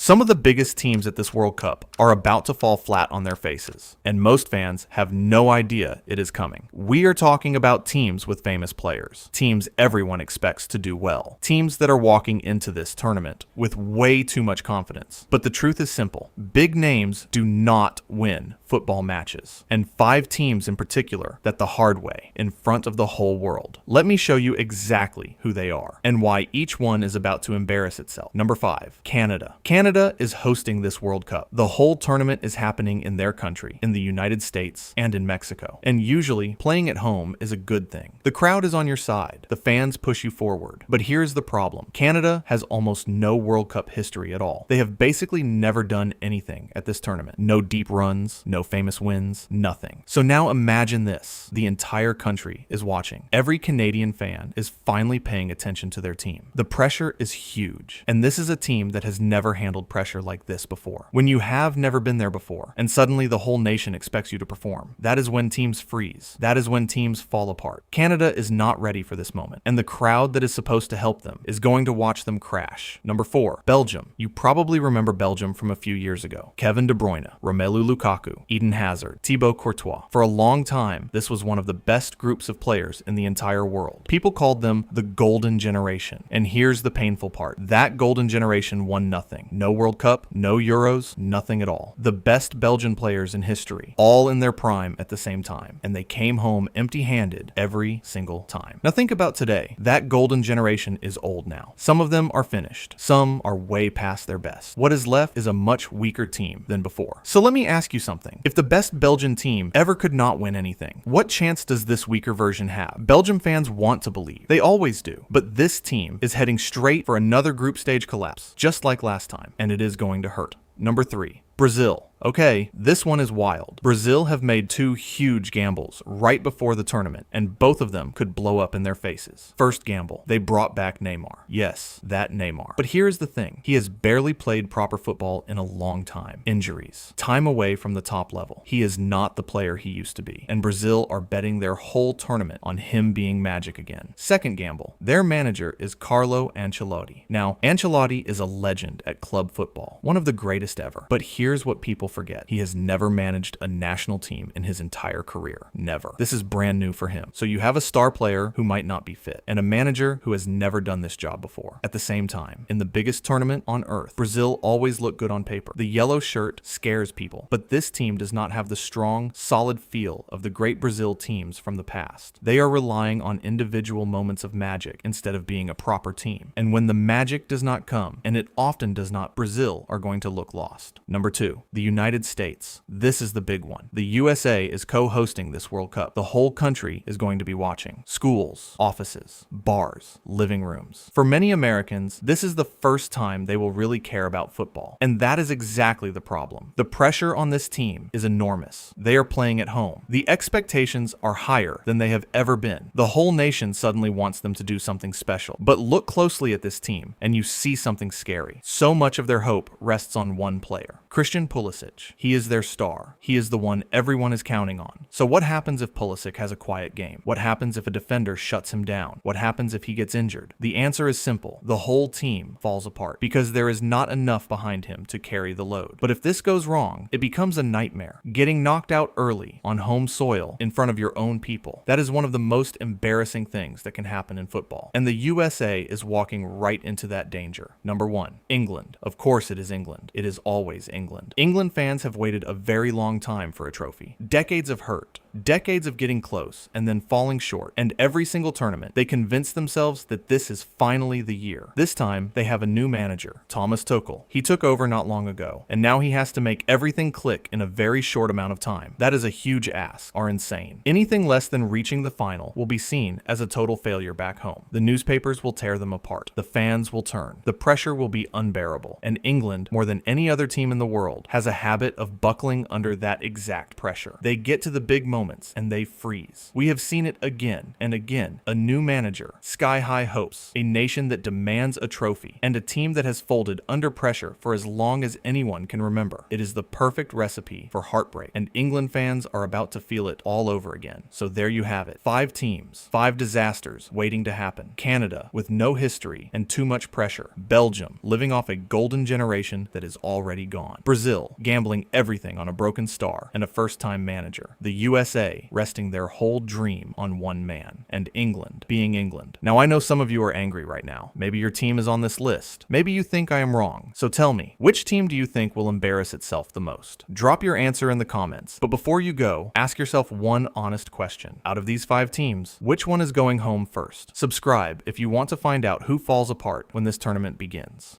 Some of the biggest teams at this World Cup are about to fall flat on their faces, and most fans have no idea it is coming. We are talking about teams with famous players, teams everyone expects to do well, teams that are walking into this tournament with way too much confidence. But the truth is simple. Big names do not win football matches, and 5 teams in particular that the hard way in front of the whole world. Let me show you exactly who they are and why each one is about to embarrass itself. Number 5, Canada. Canada is hosting this World Cup. The whole tournament is happening in their country, in the United States and in Mexico. And usually, playing at home is a good thing. The crowd is on your side. The fans push you forward. But here's the problem. Canada has almost no World Cup history at all. They have basically never done anything at this tournament. No deep runs, no famous wins, nothing. So now imagine this. The entire country is watching. Every Canadian fan is finally paying attention to their team. The pressure is huge. And this is a team that has never handled pressure like this before. When you have never been there before, and suddenly the whole nation expects you to perform, that is when teams freeze. That is when teams fall apart. Canada is not ready for this moment, and the crowd that is supposed to help them is going to watch them crash. Number 4, Belgium. You probably remember Belgium from a few years ago. Kevin De Bruyne, Romelu Lukaku, Eden Hazard, Thibaut Courtois. For a long time, this was one of the best groups of players in the entire world. People called them the Golden Generation. And here's the painful part. That Golden Generation won nothing. No World Cup, no Euros, nothing at all. The best Belgian players in history, all in their prime at the same time. And they came home empty-handed every single time. Now think about today. That Golden Generation is old now. Some of them are finished. Some are way past their best. What is left is a much weaker team than before. So let me ask you something. If the best Belgian team ever could not win anything, what chance does this weaker version have? Belgium fans want to believe. They always do. But this team is heading straight for another group stage collapse, just like last time, and it is going to hurt. Number 3, Brazil. Okay, this one is wild. Brazil have made 2 huge gambles right before the tournament, and both of them could blow up in their faces. First gamble, they brought back Neymar. Yes, that Neymar. But here's the thing. He has barely played proper football in a long time. Injuries. Time away from the top level. He is not the player he used to be, and Brazil are betting their whole tournament on him being magic again. Second gamble, their manager is Carlo Ancelotti. Now, Ancelotti is a legend at club football, one of the greatest ever. But here's what people forget. He has never managed a national team in his entire career. Never. This is brand new for him. So you have a star player who might not be fit, and a manager who has never done this job before. At the same time, in the biggest tournament on earth, Brazil always look good on paper. The yellow shirt scares people, but this team does not have the strong, solid feel of the great Brazil teams from the past. They are relying on individual moments of magic instead of being a proper team. And when the magic does not come, and it often does not, Brazil are going to look lost. Number 2, the United States. This is the big one. The USA is co-hosting this World Cup. The whole country is going to be watching. Schools, offices, bars, living rooms. For many Americans, this is the first time they will really care about football. And that is exactly the problem. The pressure on this team is enormous. They are playing at home. The expectations are higher than they have ever been. The whole nation suddenly wants them to do something special. But look closely at this team, and you see something scary. So much of their hope rests on one player. Christian Pulisic. He is their star. He is the one everyone is counting on. So what happens if Pulisic has a quiet game? What happens if a defender shuts him down? What happens if he gets injured? The answer is simple. The whole team falls apart because there is not enough behind him to carry the load. But if this goes wrong, it becomes a nightmare. Getting knocked out early on home soil in front of your own people. That is one of the most embarrassing things that can happen in football. And the USA is walking right into that danger. Number 1, England. Of course it is England. It is always England. England fans have waited a very long time for a trophy. Decades of hurt. Decades of getting close and then falling short. And every single tournament, they convince themselves that this is finally the year. This time, they have a new manager, Thomas Tuchel. He took over not long ago, and now he has to make everything click in a very short amount of time. That is a huge ask, are insane. Anything less than reaching the final will be seen as a total failure back home. The newspapers will tear them apart. The fans will turn. The pressure will be unbearable. And England, more than any any other team in the world has a habit of buckling under that exact pressure. They get to the big moments and they freeze. We have seen it again and again. A new manager, sky-high hopes, a nation that demands a trophy, and a team that has folded under pressure for as long as anyone can remember. It is the perfect recipe for heartbreak, and England fans are about to feel it all over again. So there you have it. 5 teams, 5 disasters waiting to happen. Canada with no history and too much pressure. Belgium living off a golden generation that is already gone. Brazil gambling everything on a broken star and a first-time manager. The USA resting their whole dream on one man. And England being England. Now I know some of you are angry right now. Maybe your team is on this list. Maybe you think I am wrong. So tell me, which team do you think will embarrass itself the most? Drop your answer in the comments. But before you go, ask yourself one honest question. Out of these 5 teams, which one is going home first? Subscribe if you want to find out who falls apart when this tournament begins.